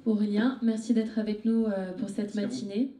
Aurélien, merci d'être avec nous pour cette matinée.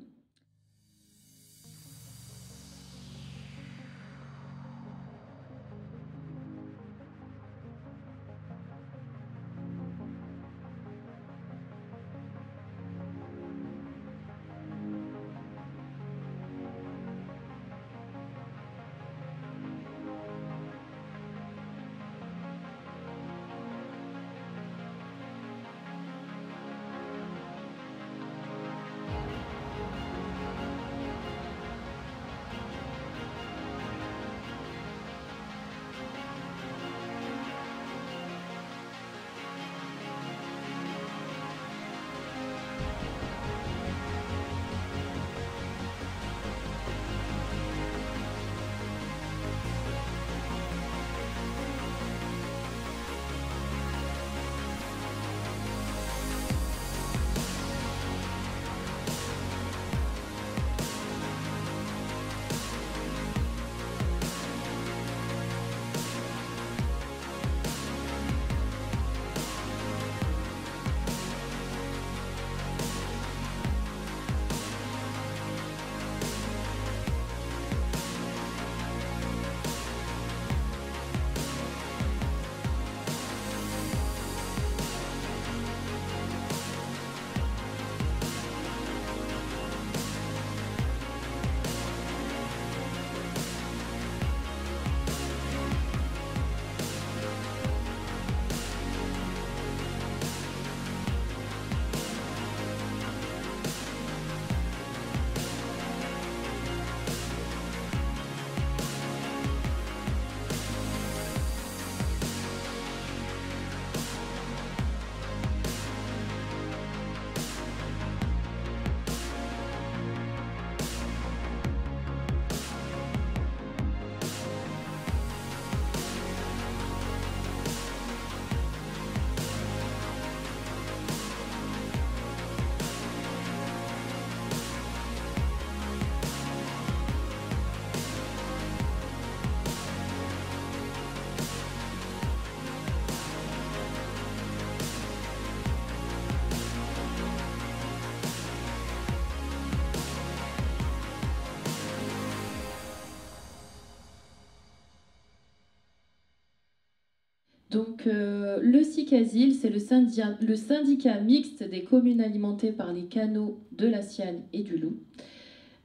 Donc, le SICASIL, c'est le syndicat mixte des communes alimentées par les canaux de la Siagne et du Loup.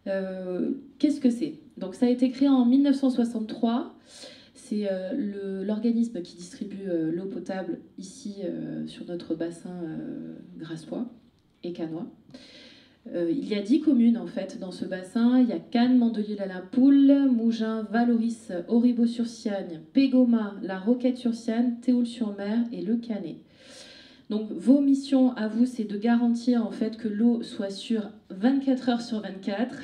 Qu'est-ce que c'est? Donc, ça a été créé en 1963. C'est l'organisme qui distribue l'eau potable ici sur notre bassin grassois et cannois. Il y a 10 communes en fait dans ce bassin. Il y a Cannes, Mandelieu-la-Poule, Mougins, Valoris, Auribeau-sur-Siagne, Pégoma, La Roquette-sur-Siagne, Théoul-sur-Mer et Le Canet. Donc vos missions à vous, c'est de garantir en fait que l'eau soit sûre 24 heures sur 24.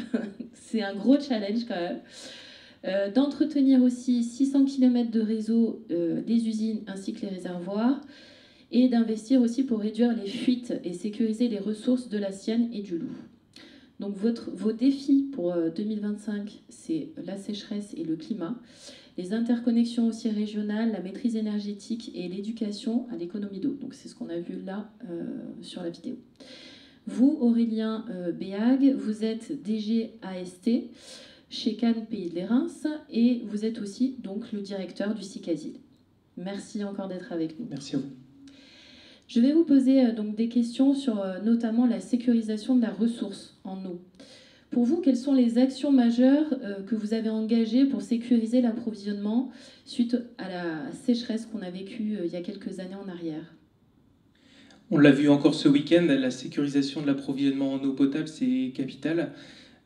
C'est un gros challenge quand même. D'entretenir aussi 600 km de réseau des usines ainsi que les réservoirs, et d'investir aussi pour réduire les fuites et sécuriser les ressources de la Sienne et du Loup. Donc vos défis pour 2025, c'est la sécheresse et le climat, les interconnexions aussi régionales, la maîtrise énergétique et l'éducation à l'économie d'eau. Donc c'est ce qu'on a vu là sur la vidéo. Vous, Aurélien Béag, vous êtes DG AST chez Cannes Pays de l'Érins et vous êtes aussi donc le directeur du SICASIL. Merci encore d'être avec nous. Merci à vous. Je vais vous poser donc des questions sur notamment la sécurisation de la ressource en eau. Pour vous, quelles sont les actions majeures que vous avez engagées pour sécuriser l'approvisionnement suite à la sécheresse qu'on a vécue il y a quelques années en arrière? On l'a vu encore ce week-end, la sécurisation de l'approvisionnement en eau potable, c'est capital.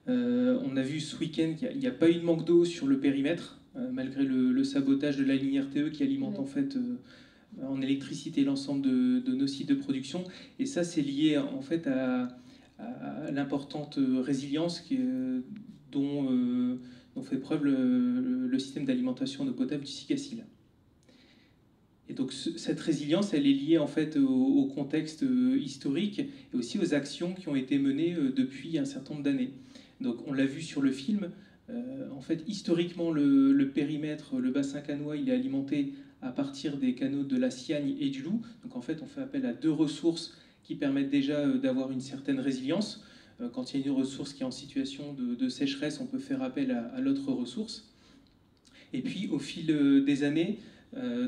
On a vu ce week-end qu'il n'y a pas eu de manque d'eau sur le périmètre, malgré le sabotage de la ligne RTE qui alimente en fait en électricité l'ensemble de nos sites de production. Et ça, c'est lié en fait à l'importante résilience dont fait preuve le système d'alimentation en eau potable du SICASIL. Et donc cette résilience, elle est liée en fait au contexte historique et aussi aux actions qui ont été menées depuis un certain nombre d'années. Donc on l'a vu sur le film, en fait historiquement le périmètre, le bassin cannois, il est alimenté à partir des canaux de la Siagne et du Loup. Donc en fait on fait appel à deux ressources qui permettent déjà d'avoir une certaine résilience. Quand il y a une ressource qui est en situation de sécheresse, on peut faire appel à l'autre ressource. Et puis au fil des années,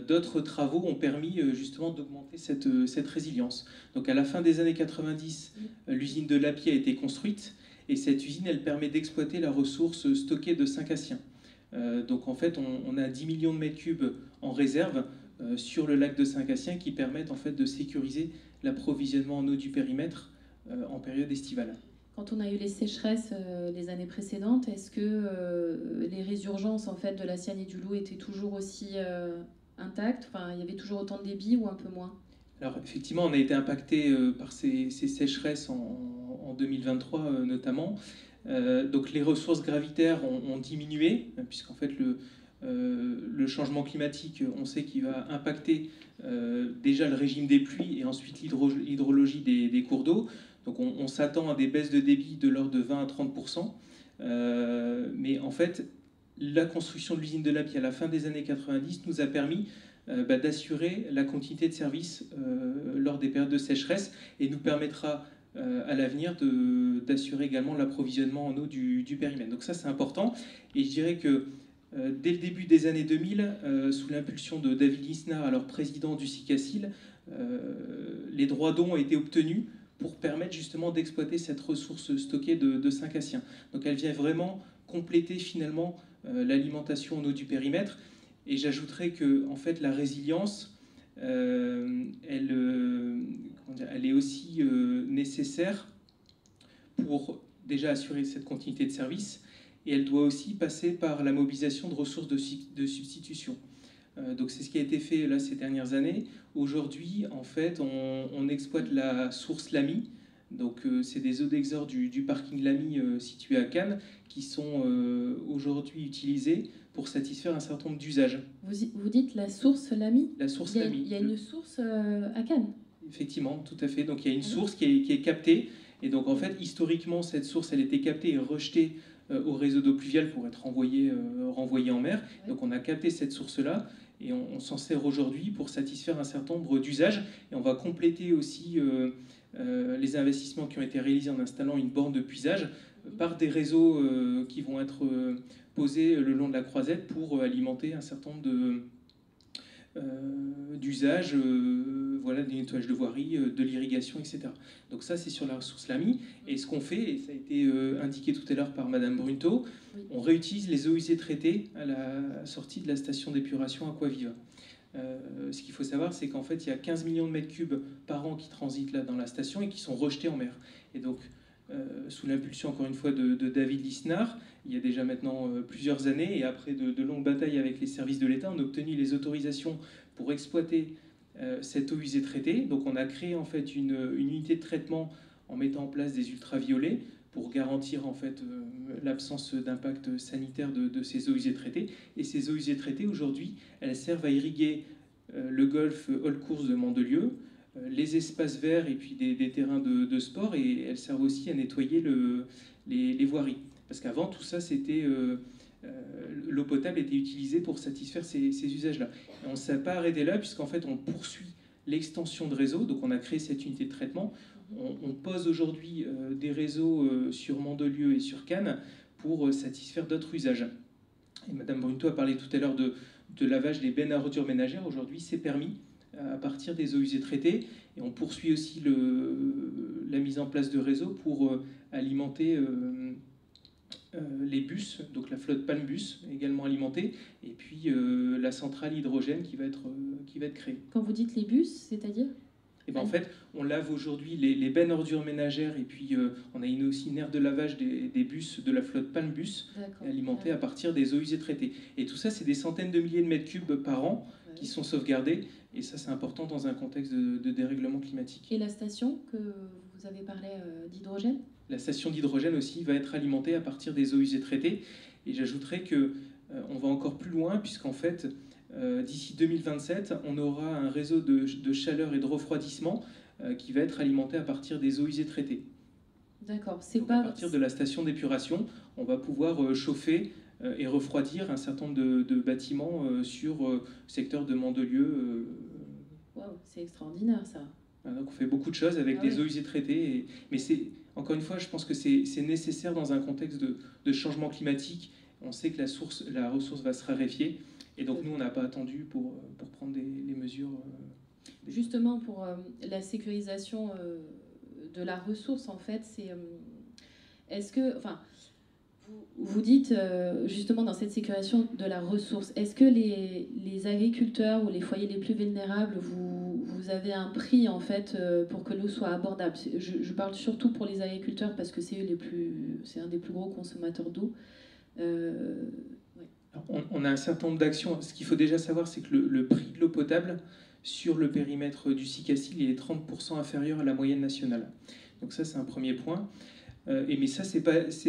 d'autres travaux ont permis justement d'augmenter cette résilience. Donc à la fin des années 90, l'usine de Lapie a été construite, et cette usine, elle permet d'exploiter la ressource stockée de Saint-Cassien. Donc en fait, on a 10 millions de mètres cubes en réserve sur le lac de Saint-Cassien qui permettent en fait de sécuriser l'approvisionnement en eau du périmètre en période estivale. Quand on a eu les sécheresses les années précédentes, est-ce que les résurgences en fait, de la Sienne et du Loup étaient toujours aussi intactes? Enfin, il y avait toujours autant de débit ou un peu moins? Alors effectivement, on a été impacté par ces sécheresses en 2023 notamment. Donc les ressources gravitaires ont diminué, puisqu'en fait le changement climatique, on sait qu'il va impacter déjà le régime des pluies et ensuite l'hydrologie des cours d'eau. Donc on s'attend à des baisses de débit de l'ordre de 20 à 30%. Mais en fait, la construction de l'usine de Lapie à la fin des années 90 nous a permis d'assurer la continuité de service lors des périodes de sécheresse et nous permettra à l'avenir d'assurer également l'approvisionnement en eau du périmètre. Donc ça, c'est important. Et je dirais que dès le début des années 2000, sous l'impulsion de David Lisnard, alors président du SICACIL, les droits d'eau ont été obtenus pour permettre justement d'exploiter cette ressource stockée de Saint-Cassien. Donc elle vient vraiment compléter finalement l'alimentation en eau du périmètre. Et j'ajouterais que en fait, la résilience, elle est aussi nécessaire pour déjà assurer cette continuité de service, et elle doit aussi passer par la mobilisation de ressources de substitution. Donc c'est ce qui a été fait là ces dernières années. Aujourd'hui, en fait, on exploite la source Lamy. Donc c'est des eaux d'exor du parking Lamy situé à Cannes qui sont aujourd'hui utilisées pour satisfaire un certain nombre d'usages. Vous dites la source Lamy? La source Lamy. Il y a une source à Cannes? Effectivement, tout à fait. Donc il y a une source qui est captée. Et donc en fait, historiquement, cette source, elle était captée et rejetée au réseau d'eau pluviale pour être renvoyée en mer. Ouais. Donc on a capté cette source-là et on s'en sert aujourd'hui pour satisfaire un certain nombre d'usages. Et on va compléter aussi les investissements qui ont été réalisés en installant une borne de puisage par des réseaux qui vont être posés le long de la croisette pour alimenter un certain nombre d'usages, voilà, des nettoyages de voirie, de l'irrigation, etc. Donc ça, c'est sur la ressource Lamy. Et ce qu'on fait, et ça a été indiqué tout à l'heure par Madame Brunto, on réutilise les eaux usées traitées à la sortie de la station d'épuration Aquaviva. Ce qu'il faut savoir, c'est qu'en fait, il y a 15 millions de mètres cubes par an qui transitent là dans la station et qui sont rejetés en mer. Et donc, sous l'impulsion, encore une fois, de David Lisnard, il y a déjà maintenant plusieurs années, et après de longues batailles avec les services de l'État, on a obtenu les autorisations pour exploiter cette eau usée traitée. Donc on a créé en fait une unité de traitement en mettant en place des ultraviolets pour garantir en fait l'absence d'impact sanitaire de ces eaux usées traitées. Et ces eaux usées traitées, aujourd'hui, elles servent à irriguer le golfe Hall-Course de Mandelieu, les espaces verts et puis des terrains de sport, et elles servent aussi à nettoyer les voiries. Parce qu'avant, tout ça, c'était... l'eau potable était utilisée pour satisfaire ces usages-là. Et on ne s'est pas arrêté là, puisqu'en fait, on poursuit l'extension de réseau. Donc, on a créé cette unité de traitement. On pose aujourd'hui des réseaux sur Mandelieu et sur Cannes pour satisfaire d'autres usages. Et Madame Brunto a parlé tout à l'heure de lavage des bennes à ordures ménagères. Aujourd'hui, c'est permis à partir des eaux usées traitées. Et on poursuit aussi la mise en place de réseaux pour alimenter les bus, donc la flotte Palmbus également alimentée, et puis la centrale hydrogène qui va être créée. Quand vous dites les bus, c'est-à-dire ? Et ben en fait, on lave aujourd'hui les bennes ordures ménagères, et puis on a aussi une aire de lavage des bus de la flotte Palmbus alimentée à partir des eaux usées traitées. Et tout ça, c'est des centaines de milliers de mètres cubes par an qui sont sauvegardés, et ça, c'est important dans un contexte de dérèglement climatique. Et la station que vous avez parlé d'hydrogène ? La station d'hydrogène aussi va être alimentée à partir des eaux usées traitées. Et j'ajouterais qu'on va encore plus loin, puisqu'en fait, d'ici 2027, on aura un réseau de chaleur et de refroidissement qui va être alimenté à partir des eaux usées traitées. D'accord. À partir de la station d'épuration, on va pouvoir chauffer et refroidir un certain nombre de bâtiments sur le secteur de Mandelieu. Wow, c'est extraordinaire ça. Donc on fait beaucoup de choses avec des eaux usées traitées, mais encore une fois, je pense que c'est nécessaire dans un contexte de changement climatique. On sait que la ressource va se raréfier, et donc nous, on n'a pas attendu pour prendre les mesures. Justement, pour la sécurisation de la ressource, en fait, est-ce que, enfin, vous dites justement dans cette sécurisation de la ressource, est-ce que les agriculteurs ou les foyers les plus vulnérables, vous avez un prix en fait pour que l'eau soit abordable? Je parle surtout pour les agriculteurs parce que c'est un des plus gros consommateurs d'eau. On a un certain nombre d'actions. Ce qu'il faut déjà savoir, c'est que le prix de l'eau potable sur le périmètre du SICACIL, il est 30% inférieur à la moyenne nationale. Donc ça, c'est un premier point. Mais ça, c'est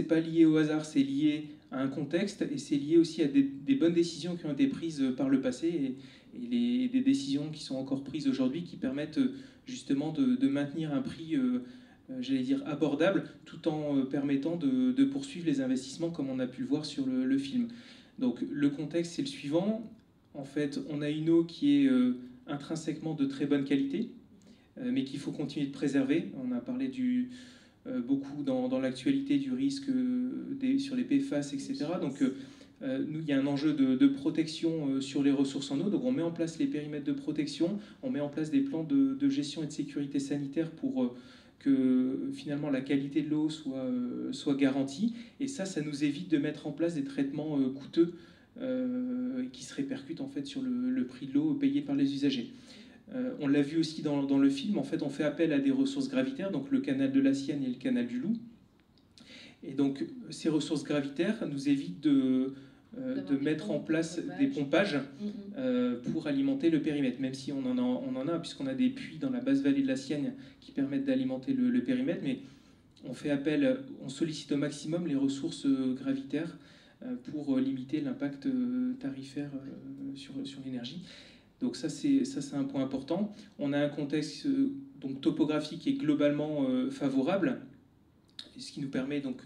pas lié au hasard, c'est lié à un contexte, et c'est lié aussi à des bonnes décisions qui ont été prises par le passé, et des décisions qui sont encore prises aujourd'hui, qui permettent justement de maintenir un prix, j'allais dire, abordable, tout en permettant de poursuivre les investissements, comme on a pu le voir sur le film. Donc le contexte, c'est le suivant. En fait, on a une eau qui est intrinsèquement de très bonne qualité, mais qu'il faut continuer de préserver. On a parlé beaucoup dans l'actualité du risque sur les PFAS, etc. Donc nous, il y a un enjeu de protection sur les ressources en eau. Donc on met en place les périmètres de protection, on met en place des plans de gestion et de sécurité sanitaire pour que finalement la qualité de l'eau soit garantie. Et ça nous évite de mettre en place des traitements coûteux qui se répercutent en fait sur le prix de l'eau payé par les usagers. On l'a vu aussi dans le film, en fait on fait appel à des ressources gravitaires, donc le canal de la Sienne et le canal du Loup. Et donc ces ressources gravitaires nous évitent de mettre en place des pompages pour alimenter le périmètre, même si on en a puisqu'on a des puits dans la basse vallée de la Sienne qui permettent d'alimenter le périmètre, mais on sollicite au maximum les ressources gravitaires pour limiter l'impact tarifaire sur l'énergie. Donc ça c'est un point important. On a un contexte donc topographique qui est globalement favorable, ce qui nous permet donc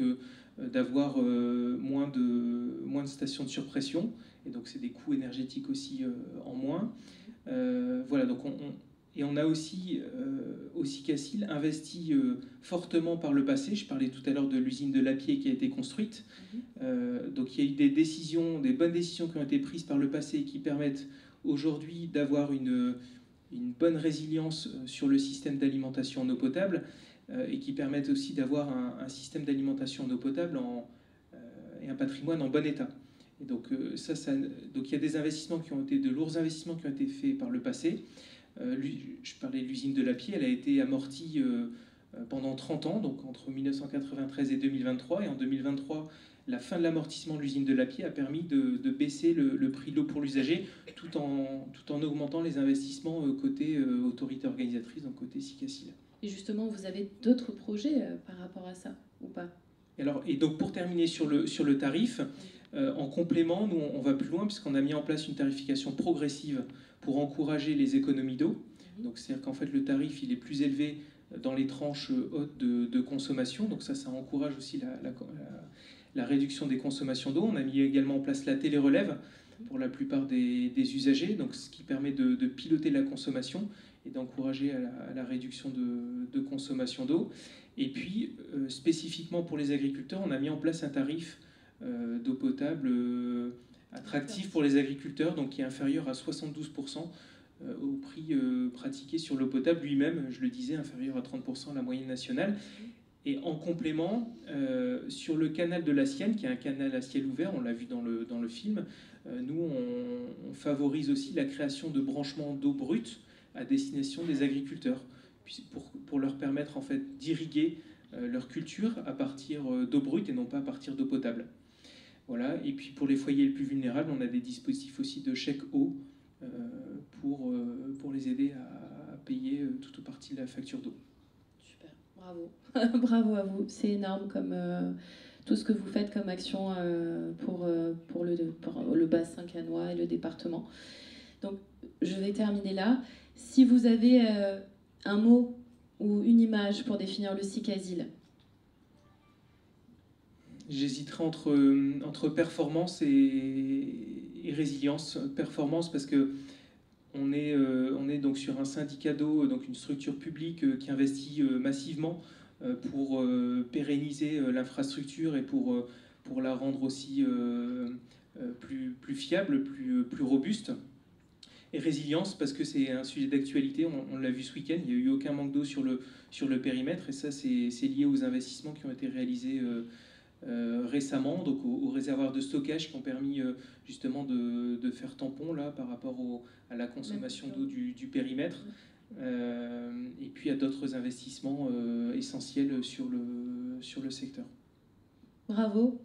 d'avoir moins de stations de surpression, et donc c'est des coûts énergétiques aussi en moins. Voilà, donc on a aussi au SICACIL investi fortement par le passé. Je parlais tout à l'heure de l'usine de Lapié qui a été construite. Donc il y a eu des bonnes décisions qui ont été prises par le passé qui permettent aujourd'hui d'avoir une bonne résilience sur le système d'alimentation en eau potable, et qui permettent aussi d'avoir un système d'alimentation en eau potable et un patrimoine en bon état. Et donc il y a des investissements de lourds investissements qui ont été faits par le passé. Je parlais de l'usine de Lapié, elle a été amortie pendant 30 ans, donc entre 1993 et 2023, et en 2023, la fin de l'amortissement de l'usine de Lapié a permis de baisser le prix de l'eau pour l'usager, tout en augmentant les investissements côté autorité organisatrice, donc côté SICACIL. Et justement, vous avez d'autres projets par rapport à ça, ou pas? Et donc pour terminer sur le tarif, en complément, nous on va plus loin puisqu'on a mis en place une tarification progressive pour encourager les économies d'eau. Donc c'est-à-dire qu'en fait le tarif il est plus élevé dans les tranches hautes de consommation, donc ça encourage aussi la réduction des consommations d'eau. On a mis également en place la télérelève pour la plupart des usagers, donc ce qui permet de piloter la consommation et d'encourager à la réduction de consommation d'eau. Et puis, spécifiquement pour les agriculteurs, on a mis en place un tarif d'eau potable attractif pour les agriculteurs, donc qui est inférieur à 72% au prix pratiqué sur l'eau potable, lui-même, je le disais, inférieur à 30% à la moyenne nationale. Et en complément, sur le canal de la Sienne, qui est un canal à ciel ouvert, on l'a vu dans le film, nous, on favorise aussi la création de branchements d'eau brute à destination des agriculteurs, pour leur permettre en fait d'irriguer leur culture à partir d'eau brute et non pas à partir d'eau potable. Voilà. Et puis pour les foyers les plus vulnérables, on a des dispositifs aussi de chèque eau pour les aider à payer toute ou partie de la facture d'eau. Super, bravo. Bravo à vous, c'est énorme comme tout ce que vous faites comme action pour le bassin cannois et le département. Donc je vais terminer là. Si vous avez un mot ou une image pour définir le SICACIL. J'hésiterai entre performance et résilience. Performance parce que On est donc sur un syndicat d'eau, donc une structure publique qui investit massivement pour pérenniser l'infrastructure et pour la rendre aussi plus fiable, plus robuste. Et résilience, parce que c'est un sujet d'actualité, on l'a vu ce week-end, il n'y a eu aucun manque d'eau sur le périmètre, et ça c'est lié aux investissements qui ont été réalisés récemment, donc aux réservoirs de stockage qui ont permis justement de faire tampon là, par rapport à la consommation d'eau du périmètre, et puis à d'autres investissements essentiels sur le secteur. Bravo.